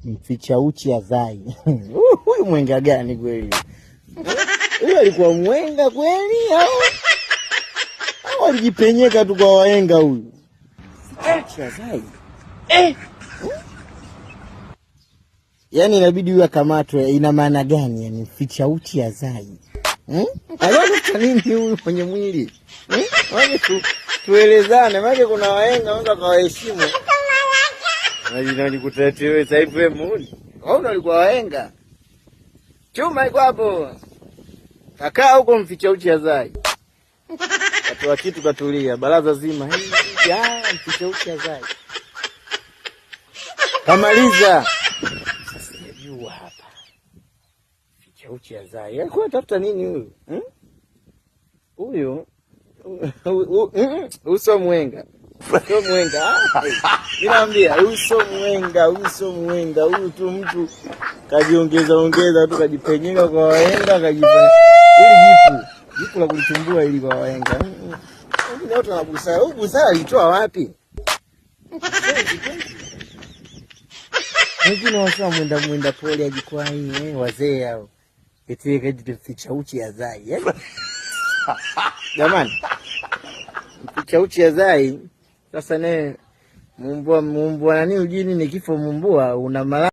Mficha uchi Azai. Huyu mwenga gani kweli? Huyu alikuwa mwenga kweli au alijipenyeka tu kwa wahenga huyu? Uchi Azai. Yaani inabidi huyu akamatwe. Ina maana gani yani mficha uchi Azai? Anakuta nini huyu mwenye mwili? Waje tuelezane, maana kuna wahenga wanza kawaheshimu. Nani kutetea wewe sasa hivi wewe muone? Wao walikuwa wahenga. Chuma iko hapo. Kakaa huko mficha uchi Azai. Watu wa kitu katulia, baraza zima. Mficha uchi Azai. Kamaliza. Sijajua hapa. Mficha uchi Azai. Alikuwa tafuta nini huyu? Huyo uso mwenga. Uso mwenga. Ninaambia uso mwenga, huyu tu mtu kajiongeza tu kajipenyeka kwa wahenga kajifanya. Ili jipu la kulitumbua ili kwa wahenga. Wengine watu wana busara. Huyu busara alitoa wapi? Wengine wasema mwenda pole ajikwai wazee hao. Eti kaji mficha uchi Azai. Jamani. Mficha uchi Azai. Sasa mumbua nani ujini ni kifo mumbua una